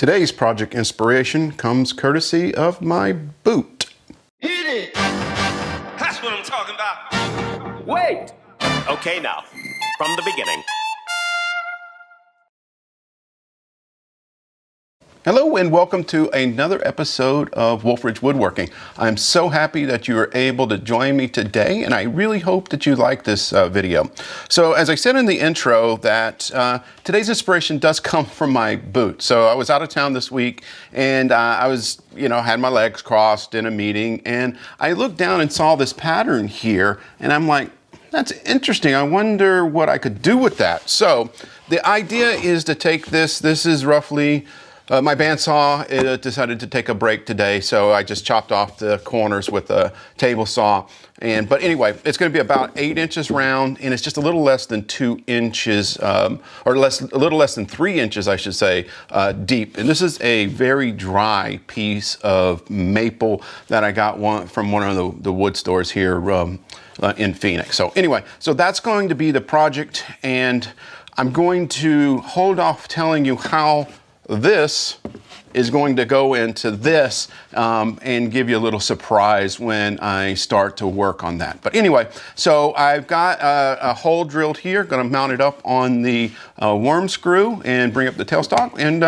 Today's project inspiration comes courtesy of my boot. Hit it! That's what I'm talking about. Wait! Okay, now, from the beginning. Hello and welcome to another episode of Wolf Ridge Woodworking. I'm so happy that you are able to join me today, and I really hope that you like this video. So as I said in the intro, that today's inspiration does come from my boot. So I was out of town this week, and I was, had my legs crossed in a meeting, and I looked down and saw this pattern here, and I'm like, that's interesting. I wonder what I could do with that. So the idea is to take this is roughly my bandsaw decided to take a break today, so I just chopped off the corners with a table saw. But anyway, it's going to be about 8 inches round, and it's just a little less than 2 inches, a little less than 3 inches, I should say, deep. And this is a very dry piece of maple that I got from one of the wood stores here in Phoenix. So anyway, so that's going to be the project, and I'm going to hold off telling you how this is going to go into this and give you a little surprise when I start to work on that. But anyway, so I've got a hole drilled here, going to mount it up on the worm screw and bring up the tailstock and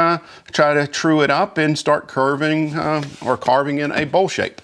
try to true it up and start curving or carving in a bowl shape.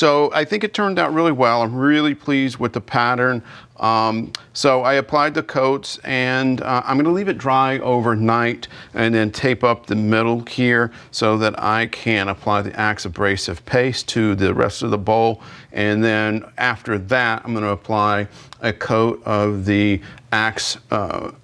So I think it turned out really well. I'm really pleased with the pattern. So I applied the coats, and I'm going to leave it dry overnight and then tape up the middle here so that I can apply the Axe abrasive paste to the rest of the bowl. And then after that, I'm going to apply a coat of the Axe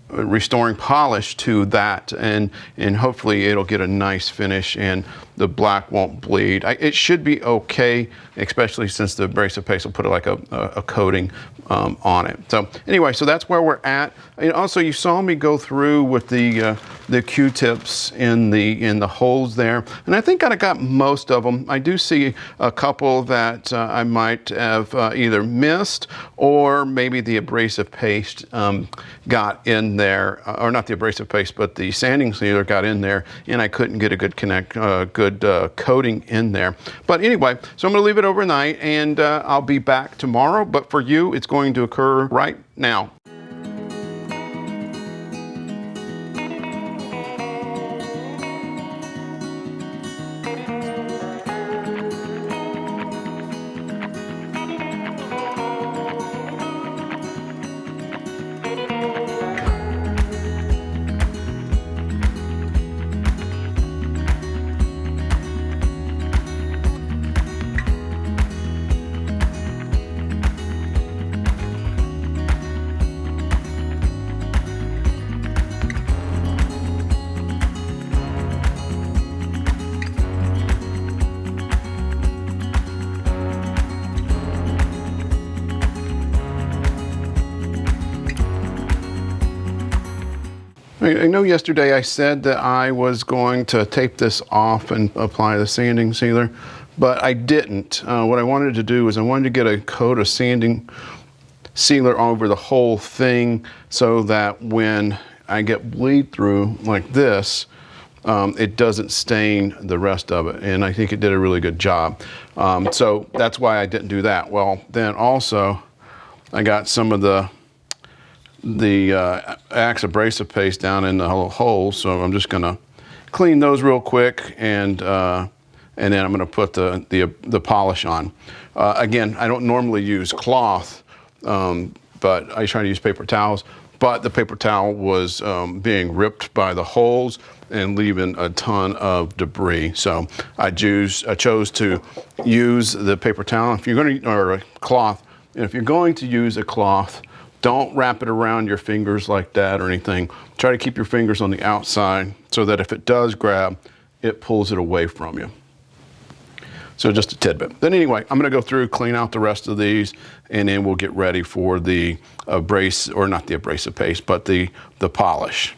restoring polish to that, and hopefully it'll get a nice finish and the black won't bleed. It should be okay, especially since the abrasive paste will put like a coating on it. So anyway, so that's where we're at. And also, you saw me go through with the Q-tips in the holes there, and I think I got most of them. I do see a couple that I might have either missed, or maybe the abrasive paste got in there, or not the abrasive paste, but the sanding sealer got in there, and I couldn't get a good coating in there. But anyway, so I'm going to leave it overnight, and I'll be back tomorrow. But for you, it's going to occur right now. I know yesterday I said that I was going to tape this off and apply the sanding sealer, but I didn't. What I wanted to do is I wanted to get a coat of sanding sealer over the whole thing so that when I get bleed through like this, it doesn't stain the rest of it, and I think it did a really good job. So that's why I didn't do that. Well, then also I got some of the Axe abrasive paste down in the holes, so I'm just gonna clean those real quick, and then I'm gonna put the polish on. Again, I don't normally use cloth, but I try to use paper towels, but the paper towel was being ripped by the holes and leaving a ton of debris. So I chose to use the paper towel. If you're going to, or a cloth, and if you're going to use a cloth, don't wrap it around your fingers like that or anything. Try to keep your fingers on the outside so that if it does grab, it pulls it away from you. So just a tidbit. Then anyway, I'm gonna go through, clean out the rest of these, and then we'll get ready for the not the abrasive paste, but the polish.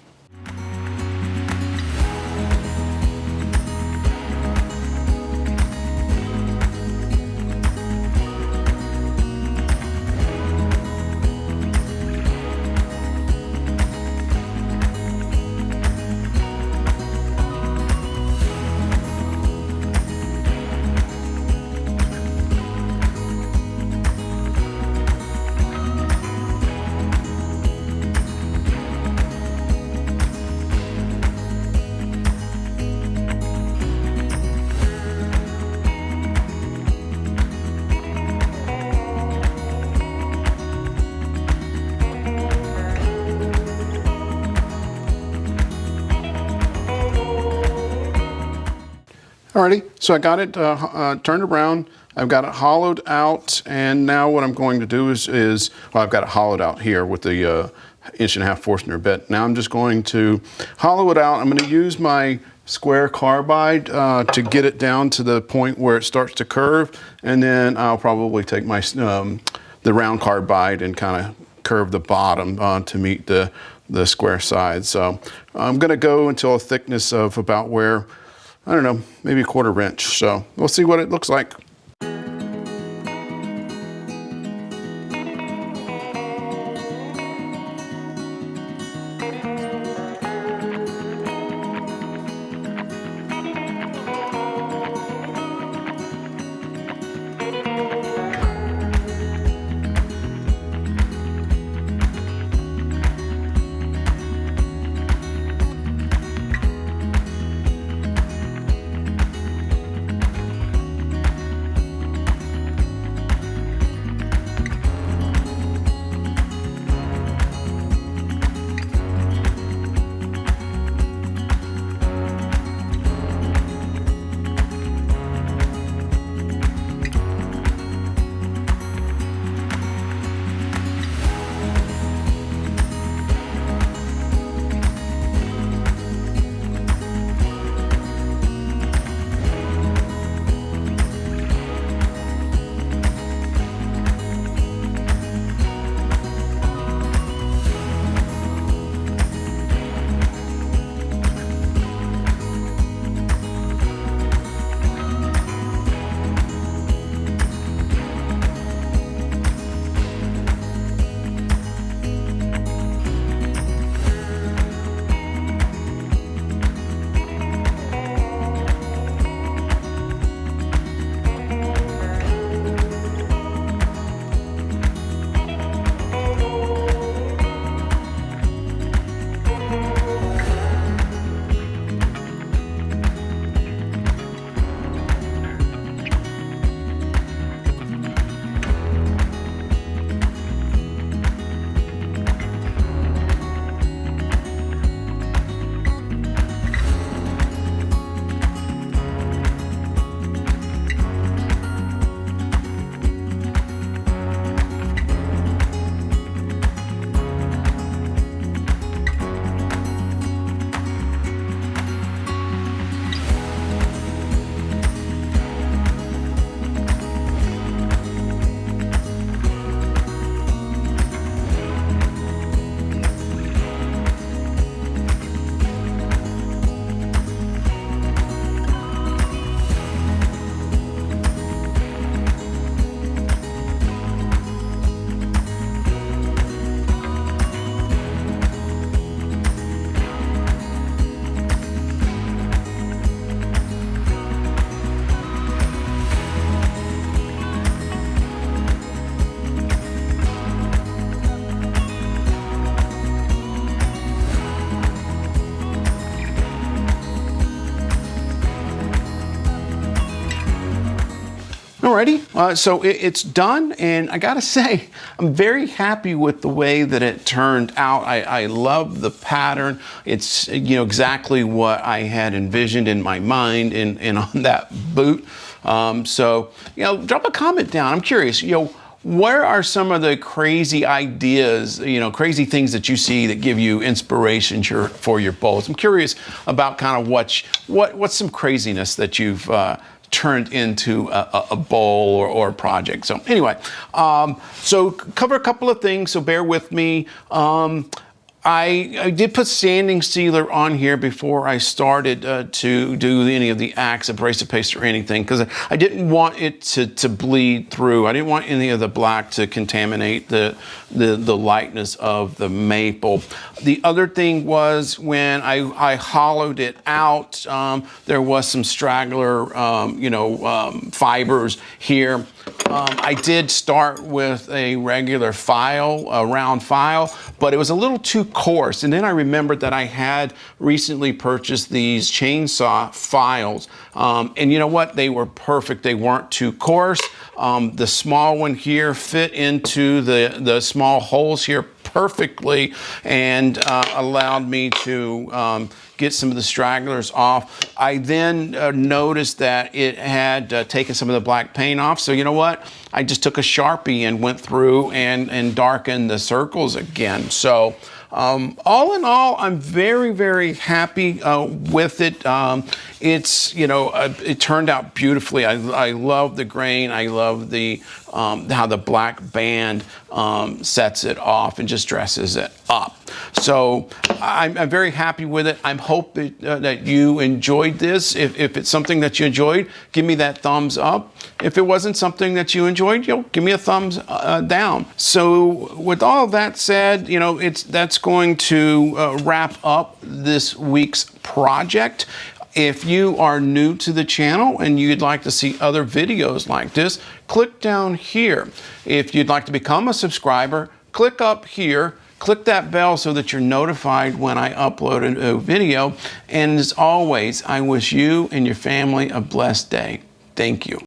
Alrighty, so I got it turned around. I've got it hollowed out, and now what I'm going to do is well, I've got it hollowed out here with the 1.5" Forstner bit. Now I'm just going to hollow it out. I'm going to use my square carbide to get it down to the point where it starts to curve, and then I'll probably take my the round carbide and kind of curve the bottom to meet the square sides. So I'm going to go until a thickness of about where, I don't know, maybe 1/4 inch. So we'll see what it looks like. Alrighty, so it's done, and I gotta say, I'm very happy with the way that it turned out. I love the pattern. It's exactly what I had envisioned in my mind and on that boot. So drop a comment down. I'm curious. Where are some of the crazy ideas, crazy things that you see that give you inspiration for your bowls? I'm curious about kind of what's some craziness that you've turned into a bowl or a project. So anyway, so cover a couple of things, so bear with me. I did put sanding sealer on here before I started to do any of the acts, abrasive paste or anything, because I didn't want it to bleed through. I didn't want any of the black to contaminate the lightness of the maple. The other thing was when I hollowed it out, there was some straggler, fibers here. I did start with a regular file, a round file, but it was a little too coarse. And then I remembered that I had recently purchased these chainsaw files. And you know what? They were perfect. They weren't too coarse. The small one here fit into the small holes here perfectly and allowed me to get some of the stragglers off. I then noticed that it had taken some of the black paint off. So you know what? I just took a Sharpie and went through and darkened the circles again. So all in all, I'm very, very happy with it. It turned out beautifully. I love the grain. I love how the black band sets it off and just dresses it up. So I'm very happy with it. I hope that you enjoyed this. If it's something that you enjoyed, give me that thumbs up. If it wasn't something that you enjoyed, give me a thumbs down. So with all that said, that's going to wrap up this week's project. If you are new to the channel and you'd like to see other videos like this, click down here. If you'd like to become a subscriber, click up here. Click that bell so that you're notified when I upload a video. And as always, I wish you and your family a blessed day. Thank you.